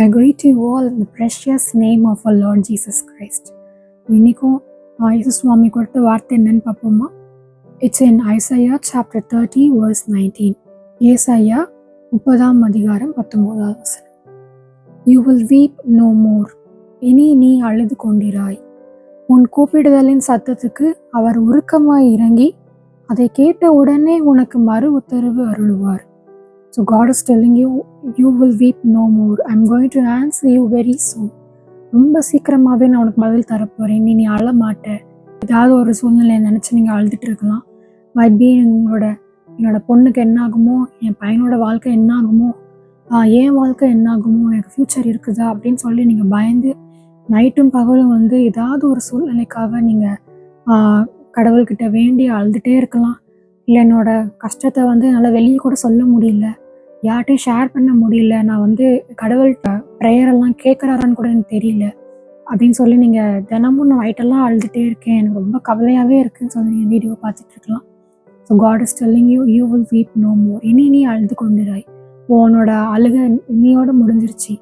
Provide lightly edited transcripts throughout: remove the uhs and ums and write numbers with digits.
I greet you all in the precious name of our Lord Jesus Christ. இன்னைக்கும் இயேசு சுவாமி கொடுத்த வார்த்தை என்னன்னு பார்ப்போமா? It's in Isaiah chapter 30 verse 19. ஏசாயா 30ஆம் அதிகாரம் 19வது வசனம். You will weep no more. இனி நீ அழுது கொண்டிராய். உன் கூப்பிடுதலின் சத்தத்துக்கு அவர் உருக்கமாய் இறங்கி அதை கேட்ட உடனே உனக்கு மறு உத்தரவு அருளுவார். So God is telling you, you will weep no more. I'm going to answer you very soon. ரொம்ப சீக்கிரமாகவே நான் உனக்கு பதில் தரப்போகிறேன். நீ அழ மாட்ட. ஏதாவது ஒரு சூழ்நிலையை நினச்சி நீங்கள் அழுதுட்டு இருக்கலாம். மைட் பி என்னோட பொண்ணுக்கு என்ன ஆகுமோ, என் பையனோட வாழ்க்கை என்ன ஆகுமோ, என் வாழ்க்கை என்ன ஆகுமோ, எனக்கு ஃப்யூச்சர் இருக்குதா அப்படின்னு சொல்லி நீங்கள் பயந்து நைட்டும் பகலும் ஏதாவது ஒரு சூழ்நிலைக்காக நீங்கள் கடவுள்கிட்ட வேண்டி அழுதுகிட்டே இருக்கலாம். இல்லை என்னோட கஷ்டத்தை என்னால் வெளியே கூட சொல்ல முடியல, யார்கிட்டையும் ஷேர் பண்ண முடியல, நான் கடவுள்கிட்ட ப்ரேயரெல்லாம் கேட்குறாரான்னு கூட எனக்கு தெரியல அப்படின்னு சொல்லி நீங்கள் தினமும் நான் நைட்டெல்லாம் அழுதுகிட்டே இருக்கேன், எனக்கு ரொம்ப கவலையாகவே இருக்குன்னு சொல்லி நீங்கள் வீடியோ பார்த்துட்ருக்கலாம். So God is telling you, you will weep no more. இனி நீ அழுது கொண்டிராய். உன்னோட அழுகை இன்னையோட முடிஞ்சிருச்சு.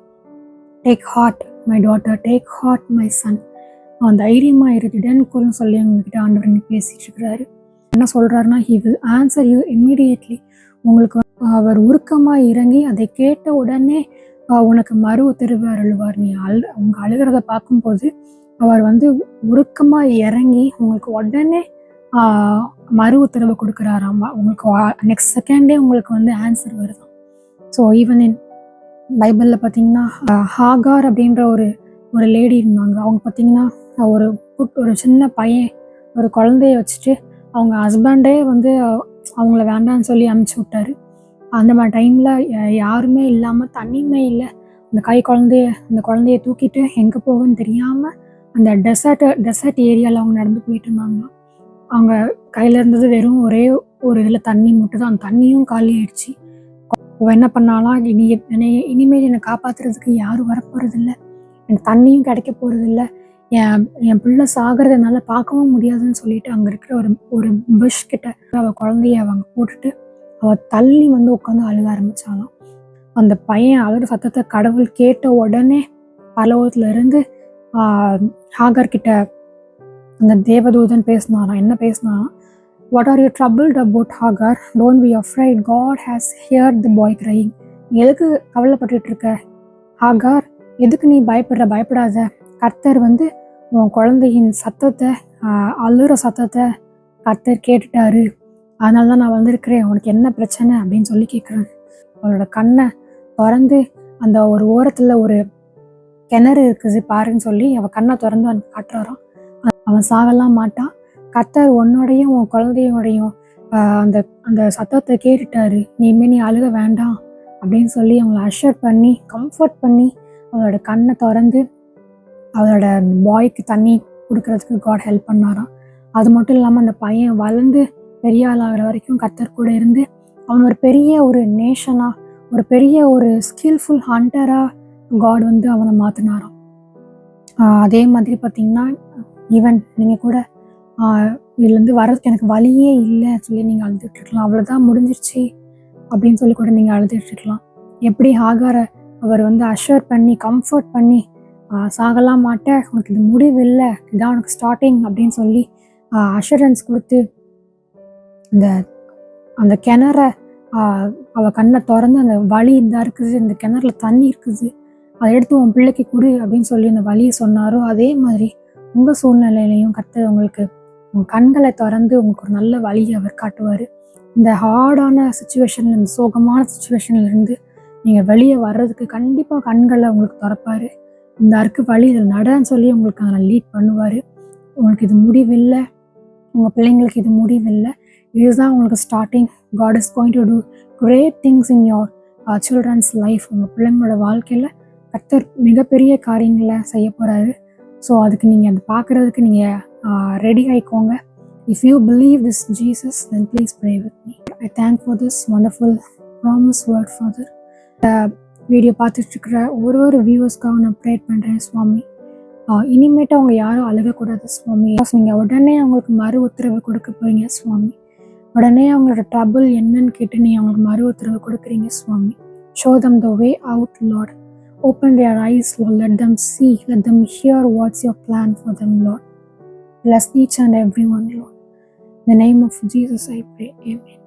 Take heart my daughter, take heart my son. அவன் தைரியமாக இருந்துட்டேன்னு சொல்லி அவங்கக்கிட்ட ஆண்டவர் இன்னைக்கு பேசிகிட்டு இருக்கிறாரு. என்ன சொல்கிறாருன்னா, he will answer you immediately. உங்களுக்கு அவர் உருக்கமாக இறங்கி அதை கேட்ட உடனே உனக்கு மறு உத்தரவு அருள்வார். நீ உங்கள் அழுகிறத பார்க்கும்போது அவர் உருக்கமாக இறங்கி உங்களுக்கு உடனே மறு உத்தரவு கொடுக்குறாராம். உங்களுக்கு நெக்ஸ்ட் செகண்டே உங்களுக்கு ஆன்சர் வருதாம். ஸோ ஈவன் இன் பைபிளில் பார்த்தீங்கன்னா ஹாகார் அப்படின்ற ஒரு லேடி இருந்தாங்க. அவங்க பார்த்தீங்கன்னா ஒரு சின்ன பையன், ஒரு குழந்தைய வச்சுட்டு அவங்க ஹஸ்பண்டே அவங்கள வேண்டான்னு சொல்லி அனுப்பிச்சி விட்டாரு. அந்த மாதிரி டைமில் யாருமே இல்லாமல், தண்ணியுமே இல்லை, அந்த குழந்தைய தூக்கிட்டு எங்கே போகுன்னு தெரியாமல் அந்த டெசர்ட் ஏரியாவில் அவங்க நடந்து போயிட்டு இருந்தாங்க. அவங்க கையில் இருந்தது வெறும் ஒரே ஒரு இதில் தண்ணி மட்டும் தான். அந்த தண்ணியும் காலி ஆயிடுச்சு. என்ன பண்ணாலாம், இனிமேல் என்னை காப்பாற்றுறதுக்கு யாரும் வரப்போகிறதில்ல, எனக்கு தண்ணியும் கிடைக்க போகிறதில்ல, என் பிள்ளை சாகிறத என்னால் பார்க்கவும் முடியாதுன்னு சொல்லிட்டு அங்கே இருக்கிற ஒரு புஷ் கிட்ட அவள் குழந்தைய அவங்க போட்டுட்டு அவள் தள்ளி உட்காந்து அழுக ஆரம்பிச்சாலாம். அந்த பையன் அழுகிற சத்தத்தை கடவுள் கேட்ட உடனே பரலோகத்துல இருந்து ஹாகார் கிட்ட அந்த தேவதூதன் பேசினாராம். என்ன பேசினாராம்? What are you troubled about Hagar, don't be afraid, God has heard the boy crying. எதுக்கு கவலைப்பட்டுட்டு இருக்க ஹாகார்? எதுக்கு நீ பயப்படாத. கர்த்தர் உன் குழந்தையின் சத்தத்தை, அழுகிற சத்தத்தை கர்த்தர் கேட்டுட்டாரு. அதனால தான் நான் வந்திருக்கிறேன். உனக்கு என்ன பிரச்சனை அப்படின்னு சொல்லி கேட்குறேன். அவளோட கண்ணை திறந்து அந்த ஒரு ஓரத்தில் ஒரு கிணறு இருக்குது பாருன்னு சொல்லி அவள் கண்ணை திறந்து அவனுக்கு காட்டுறாராம். அவன் சாகலாம் மாட்டான். கர்த்தர் உன்னோடையும் உன் குழந்தையோடையும் அந்த சத்தத்தை கேட்டுட்டாரு. நீ அழுக வேண்டாம் அப்படின்னு சொல்லி அவங்கள அஷர் பண்ணி கம்ஃபர்ட் பண்ணி அவளோட கண்ணை திறந்து அவளோட பாய்க்கு தண்ணி கொடுக்கறதுக்கு காட் ஹெல்ப் பண்ணாராம். அது மட்டும் இல்லாமல் அந்த பையன் வளர்ந்து பெரிய ஆளாகிற வரைக்கும் கர்த்தர் கூட இருந்து அவன் ஒரு பெரிய ஒரு நேஷனாக, ஒரு பெரிய ஒரு ஸ்கில்ஃபுல் ஹண்டராக காட் அவனை மாற்றினாராம். அதே மாதிரி பார்த்திங்கன்னா, ஈவன் நீங்கள் கூட இதுலேருந்து வர்றதுக்கு எனக்கு வழியே இல்லை சொல்லி நீங்கள் அழுதுட்டுருக்கலாம். அவ்வளோதான் முடிஞ்சிருச்சு அப்படின்னு சொல்லி கூட நீங்கள் அழுதுட்டுருக்கலாம். எப்படி ஹாகாரை அவர் அஷர் பண்ணி கம்ஃபர்ட் பண்ணி சாகலாம் மாட்டேன், உனக்கு இது முடிவு இல்லை, இதான் உனக்கு ஸ்டார்டிங் அப்படின்னு சொல்லி அஷூரன்ஸ் கொடுத்து அந்த கிணற அவள் கண்ணை திறந்து அந்த வழி இதாக இருக்குது, இந்த கிணறுல தண்ணி இருக்குது, அதை எடுத்து உன் பிள்ளைக்கு கொடு அப்படின்னு சொல்லி அந்த வழியை சொன்னாரோ, அதே மாதிரி உங்கள் சூழ்நிலையிலையும் கர்த்தர் உங்களுக்கு உங்கள் கண்களை திறந்து உங்களுக்கு ஒரு நல்ல வழியை அவர் காட்டுவார். இந்த ஹார்டான சுச்சுவேஷனில், இந்த சோகமான சுச்சுவேஷன்லேருந்து நீங்கள் வெளியே வர்றதுக்கு கண்டிப்பாக கண்களை உங்களுக்கு திறப்பார். இந்த அருக்கு வழி இதில் நடன்னு சொல்லி உங்களுக்கு அதில் லீட் பண்ணுவார். உங்களுக்கு இது முடிவில்லை, உங்கள் பிள்ளைங்களுக்கு இது முடிவில்லை, இதுதான் உங்களுக்கு starting. God is going to do great things in your children's life. உங்கள் பிள்ளைங்களோட வாழ்க்கையில் கர்த்தர் மிகப்பெரிய காரியங்களை செய்ய போகிறாரு. ஸோ அதுக்கு நீங்கள் அதை பார்க்குறதுக்கு நீங்கள் ரெடி ஆகிக்கோங்க. If you believe this Jesus, then please pray with me. I thank for this wonderful promise word Father. Video பார்த்துட்ருக்கிற ஒரு வியூவர்ஸ்க்காக நான் ப்ரேட் பண்ணுறேன் சுவாமி. இனிமேட்டு அவங்க யாரும் அழுகக்கூடாது சுவாமி. நீங்கள் உடனே அவங்களுக்கு மறு உத்தரவு கொடுக்க போறீங்க சுவாமி. உடனே அவங்களோட ட்ரபிள் என்னன்னு கேட்டு நீங்கள் அவங்களுக்கு மறு உத்தரவு கொடுக்குறீங்க சுவாமி. Show them the way out Lord. Open their eyes, Lord. Let them see, let them hear what's your plan for them, Lord. Bless each and every one, Lord. In the name of Jesus, I pray. Amen.